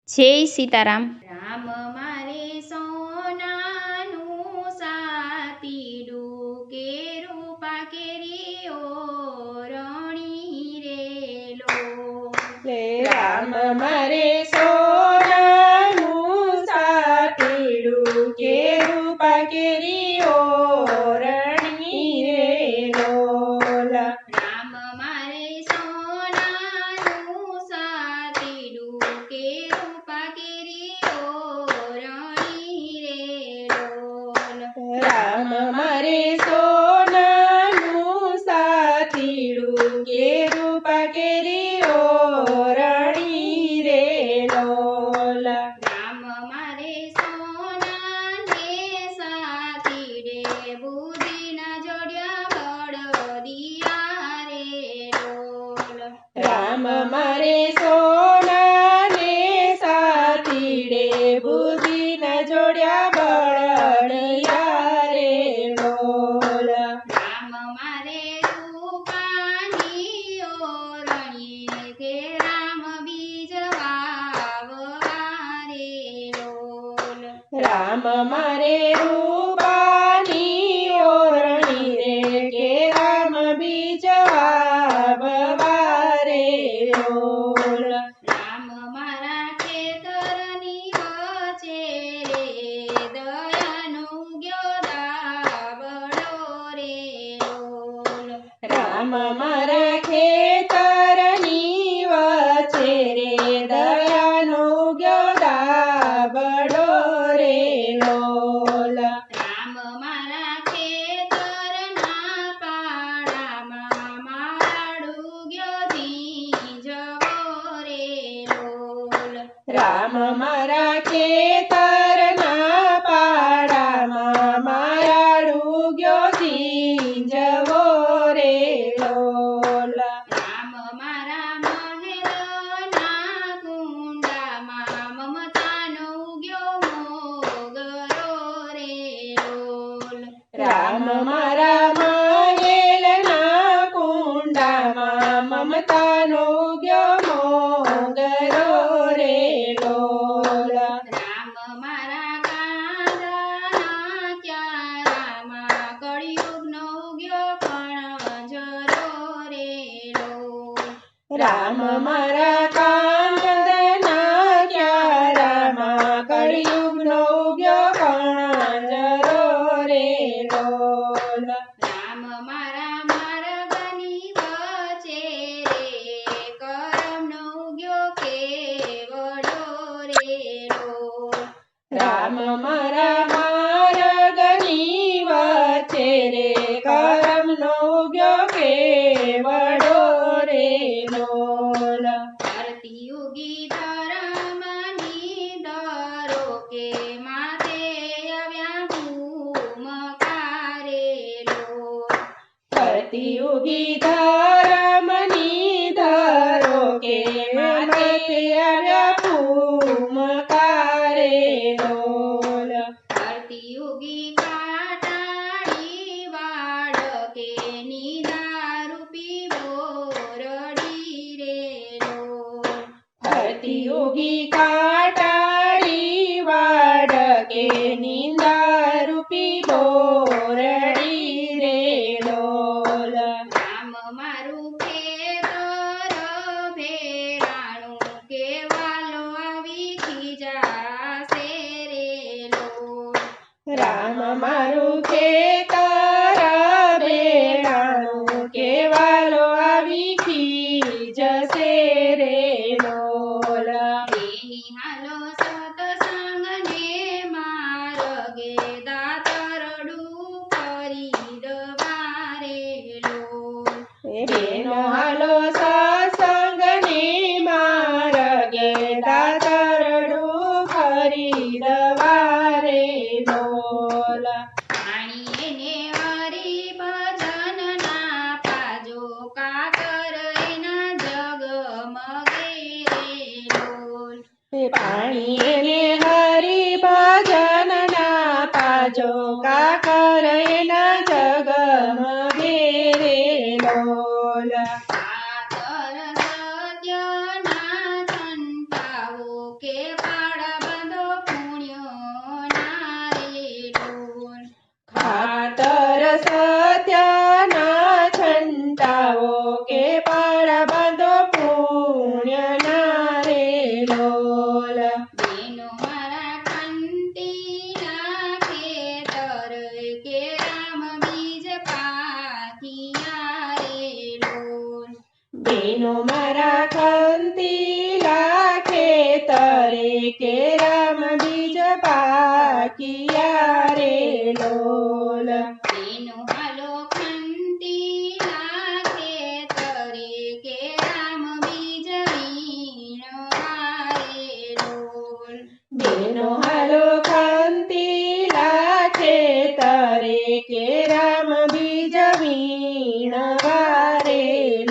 જય સીતારામ. રામ મારે સોનાનું સાતીડું કેરૂપા કેરીઓ રણી રેલો. રામ મારે સોનાનું સાતીડું કેરૂપા કેરીઓ રણી રેલો. રામ મારે સોનાનું સાતીડું કેરૂપા કેરીઓ રણી રેલો. રામ મારે સોનાનું સાતીડું કેરૂપા કેરીઓ રણી રેલો. રામ મારે સોનાને સાતીડે બુદ્ધિના જોડ્યા બળદિયા રેલો. રામ મારે સોનાને સાતીડે બુદ્ધિના જોડ્યા બળદિયા રેલો. રામ મારે રૂપાની ઓરણીએ તે રામ બીજ વાવવા રેલો. રામ મારે રૂપાની ઓરણી રે કે રામ બીજ વાવવા રેલો. રામ મારા ખેતરની વચ્ચે રે દયાનો ઉગ્યો દાબડો રેલો. રામ મારા ખેતરની વચ્ચે રે દયાનો ઉગ્યો દાબડો રેલો. રામ મારા ખેતરના પાડામાં માળું ગયો ધીંજવો રેલો. રામ મારા ખેતરના પાડામાં માયાળું ગયો ધીંજવો રેલો. રામ મારા મહેલના કુંડામાં મમતાનો ઉગ્યો મોગરો રેલો. રામ મારા મહેલના કુંડામાં મમતાનો ઉગ્યો મોગરો રેલો. રામ મારા કાંદાના ક્યારામાં કળિયુગનો ઉગ્યો કણજરો રેલો. રામ મારા કાંદના ક્યારામાં કળિયુગનો ઉગ્યો કણજરો રેલો. રામ મારા માર્ગની વચ્ચે રે કરમનો ઉગ્યો કેવડો રેલો. રામ મારા માર્ગની વચ્ચે રે કરમનો ઉગ્યો કેવડો રેલો. ધરતીયુગી ધર્મની દરો કે માથે આવ્યા ભૂમકારેલો. સતયુગી ધર્મની ધરો કે માથે આવ્યા ફૂમકારેલો. ધરતીયુગી કાટાળી વાડ કે નિદારૂપી બોરડી રેલો. ધરતીયુગી કાટાળી વાડ કે નિંદારૂપી બોરડી રેલો. રામ મારું ખેતર ભેરાણું કેવાલો આવી ખીજાશે રેલો. રામ મારું ખેતર બેડાણું કેવાલો આવી ખીજશે રેલો. બેની હાલો સતસંગને માર્ગે દાતરડું ખરીદવારેલો. બેનો હાલો સત્સંગને માર્ગે દાતરડું ખરીદવારેલો. પાણીએ હરી ભજનના પાજો કાકર એના જગમગે રેલો. પાણી હરી ભજનના પાજો કાકર એના જગમગે રેલો. કાકર સત્યના સંતાવો કે તરે કેરામ બીજ પાકિયા રે લોલ તેનો હાલો ખંતીલા ખેતરે કેરામ બીજ વીણવા રે લોલ બેનો હાલો ખંતીલા ખેતરે કેરામ બીજ વીણવા રે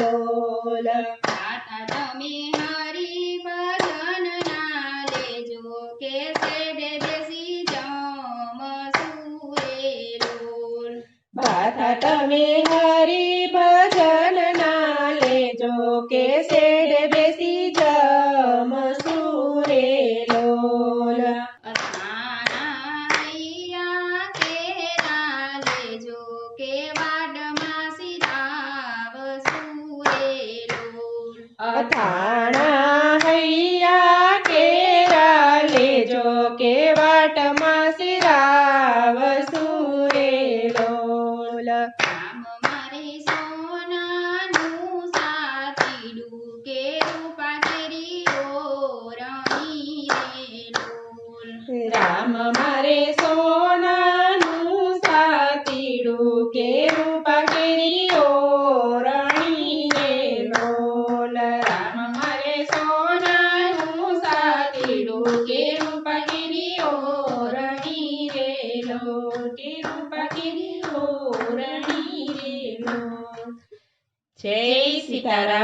લોલ ગાતા તમે હરિ ભજન ના લેજો કે સેડે બેસી જમસુરે લોલ બાથા તમે હરિ ભજન ના લેજો કે શેડ બેસી જમસુરે લોલ અથાણા હૈયા કેરા લેજો કે વાડમાં સિરાવસુરે લોલ અથાણા હૈયા કેરા લેજો કે વાટમાં સિરાવસુરે લોલ રામ મારે સોનાનું સાતીડું કે રૂપા કેરી ઓરણી રે લોલ રામ મારે સોનાનું સાતીડું કે રૂપા કેરી ઓરણી રે લોલ રામ મારે સોનાનું સાતીડું કે રૂપા કેરી ઓરણી રે લોલ કે રૂપા કેરી ઓરણી રે લોલ જય સીતારામ